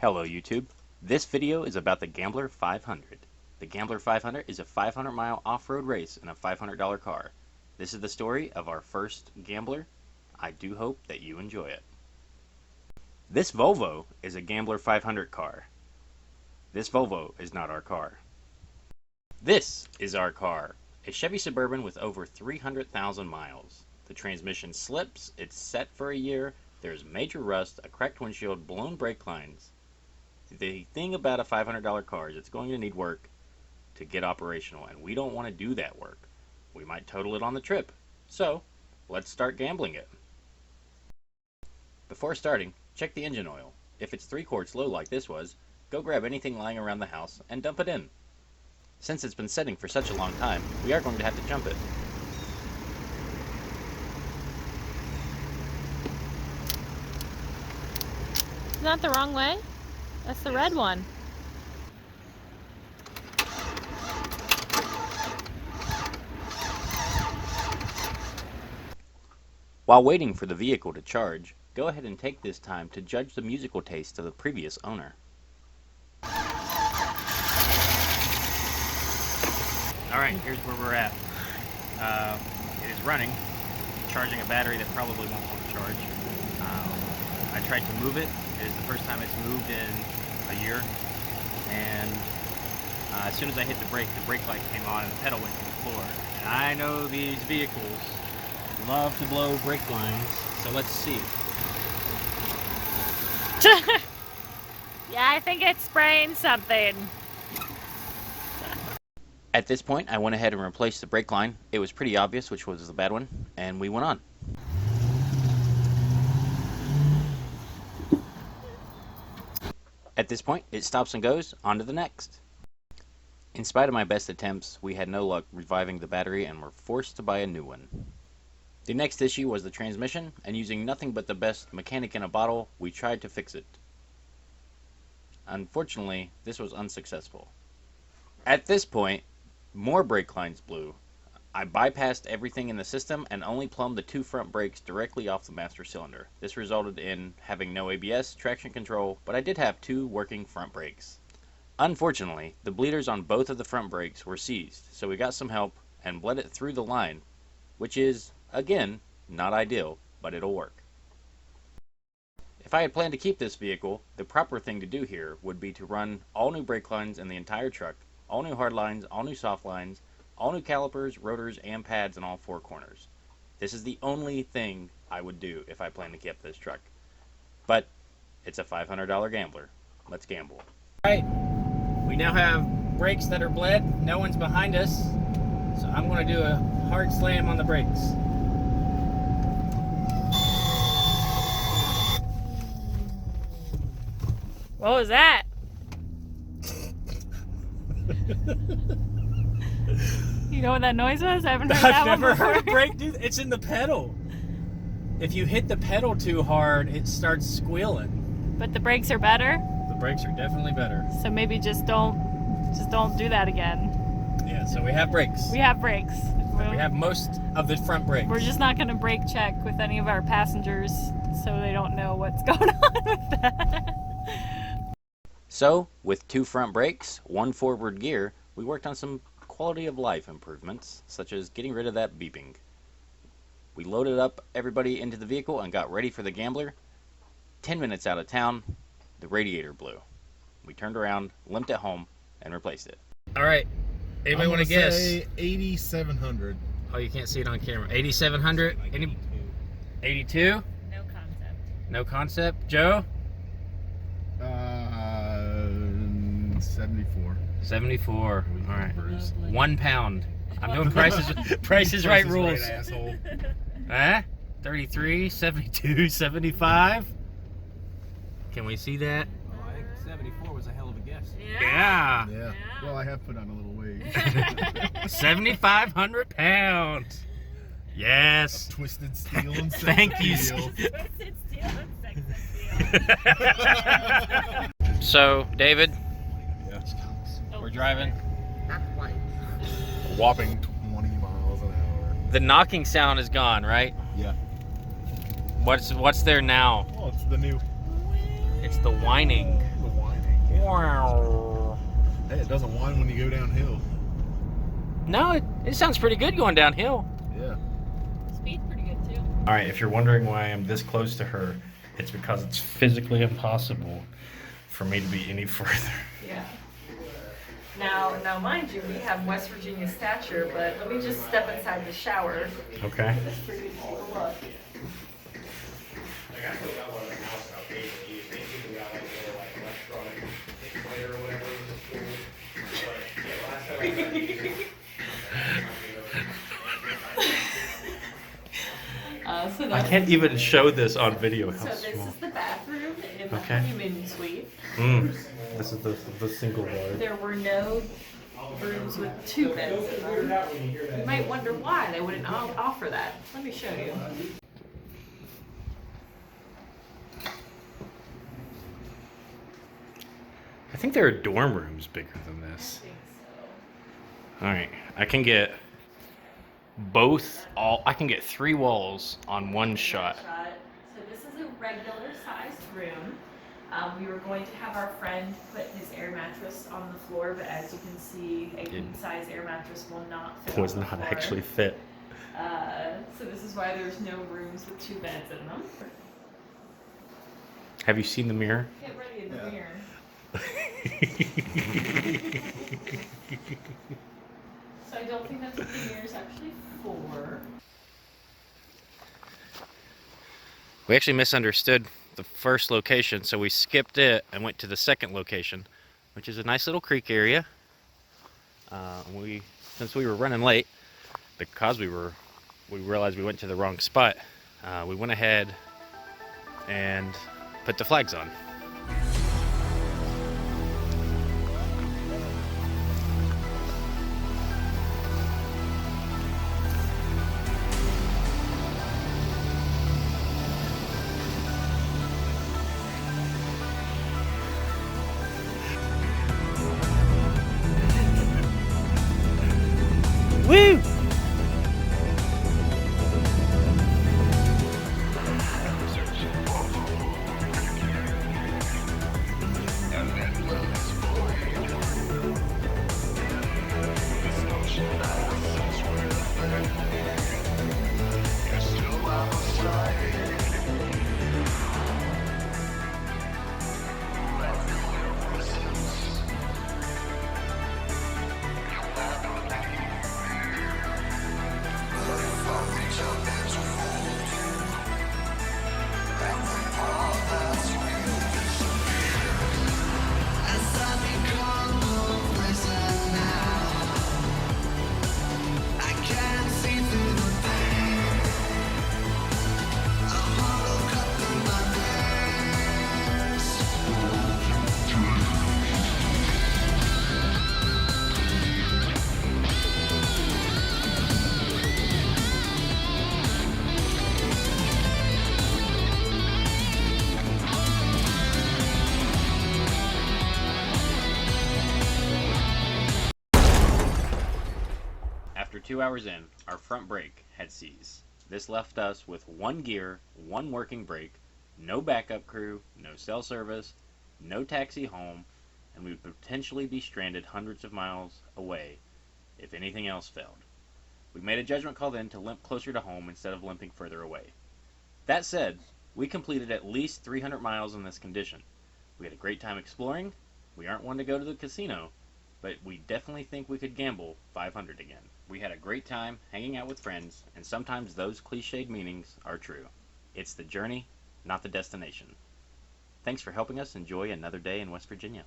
Hello YouTube. This video is about the Gambler 500. The Gambler 500 is a 500-mile off-road race in a $500 car. This is the story of our first Gambler. I do hope that you enjoy it. This Volvo is a Gambler 500 car. This Volvo is not our car. This is our car, a Chevy Suburban with over 300,000 miles. The transmission slips, it's set for a year, there's major rust, a cracked windshield, blown brake lines. The thing about a $500 car is it's going to need work to get operational, and we don't want to do that work. We might total it on the trip. So, let's start gambling it. Before starting, check the engine oil. If it's 3 quarts low like this was, go grab anything lying around the house and dump it in. Since it's been setting for such a long time, we are going to have to jump it. Isn't that the wrong way? That's the red one. While waiting for the vehicle to charge, go ahead and take this time to judge the musical taste of the previous owner. Alright, here's where we're at. It is running, charging a battery that probably won't hold a charge. I tried to move it. It is the first time it's moved in a year, and as soon as I hit the brake light came on and the pedal went to the floor. And I know these vehicles love to blow brake lines, so let's see. Yeah, I think it's spraying something. At this point, I went ahead and replaced the brake line. It was pretty obvious which was the bad one, and we went on. At this point, it stops and goes, on to the next. In spite of my best attempts, we had no luck reviving the battery and were forced to buy a new one. The next issue was the transmission, and using nothing but the best mechanic in a bottle, we tried to fix it. Unfortunately, this was unsuccessful. At this point, more brake lines blew. I bypassed everything in the system and only plumbed the 2 front brakes directly off the master cylinder. This resulted in having no ABS, traction control, but I did have 2 working front brakes. Unfortunately, the bleeders on both of the front brakes were seized, so we got some help and bled it through the line, which is, again, not ideal, but it'll work. If I had planned to keep this vehicle, the proper thing to do here would be to run all new brake lines in the entire truck, all new hard lines, all new soft lines, all new calipers, rotors, and pads in all 4 corners. This is the only thing I would do if I plan to keep this truck. But it's a $500 Gambler. Let's gamble. Alright, we now have brakes that are bled. No one's behind us. So I'm going to do a hard slam on the brakes. What was that? You know what that noise was? I haven't heard that one before. I've never heard a brake do that. It's in the pedal. If you hit the pedal too hard, it starts squealing. But the brakes are better? The brakes are definitely better. So maybe just don't do that again. Yeah, so we have brakes. We have brakes. We have most of the front brakes. We're just not going to brake check with any of our passengers so they don't know what's going on with that. So, with 2 front brakes, 1 forward gear, we worked on some quality of life improvements, such as getting rid of that beeping. We loaded up everybody into the vehicle and got ready for the Gambler. 10 minutes out of town, the radiator blew. We turned around, limped it home, and replaced it. Alright, anybody want to guess? Say 8,700. Oh, you can't see it on camera. 8,700? Like 82. 82? No concept. No concept. Joe? 74. 74. All right. Bruce. 1 pound. I'm doing prices right rules. Right, asshole. Huh? 33, 72, 75. Can we see that? Oh, I think 74 was a hell of a guess. Yeah. Yeah. Well, I have put on a little weight. 7,500 pounds. Yes. Twisted steel and sex Thank you. appeal. Twisted steel and sex appeal. So, David, Yeah. we're driving. A whopping 20 miles an hour. The knocking sound is gone, right? Yeah. What's there now? Oh, it's the new. It's the whining. The Hey, it doesn't whine when you go downhill. No, it sounds pretty good going downhill. Yeah. Speed's pretty good too. All right, if you're wondering why I'm this close to her, it's because it's physically impossible for me to be any further. Yeah. Now, mind you, we have West Virginia stature, but let me just step inside the shower. Okay. For you to take a look. So I that's, can't even show this on video. so How this small. is the bathroom in the Okay. honeymoon suite. This is the single ward. There were no rooms with 2 beds in them. You might wonder why they wouldn't offer that. Let me show you. I think there are dorm rooms bigger than I this. think All right, I can get I can get 3 walls on one shot. So this is a regular sized room. We were going to have our friend put his air mattress on the floor, but as you can see, a king size air mattress will not fit Was on the not floor. actually fit. So this is why there's no rooms with 2 beds in them. Have you seen the mirror? Get ready in the Yeah. mirror. So I don't think that's what the mirror is actually for. We actually misunderstood the first location, so we skipped it and went to the second location, which is a nice little creek area. Since we were running late, because we realized we went to the wrong spot, we went ahead and put the flags on. Woo! After 2 hours in, our front brake had seized. This left us with 1 gear, 1 working brake, no backup crew, no cell service, no taxi home, and we would potentially be stranded hundreds of miles away if anything else failed. We made a judgment call then to limp closer to home instead of limping further away. That said, we completed at least 300 miles in this condition. We had a great time exploring. We aren't one to go to the casino, but we definitely think we could gamble 500 again. We had a great time hanging out with friends, and sometimes those cliched meanings are true. It's the journey, not the destination. Thanks for helping us enjoy another day in West Virginia.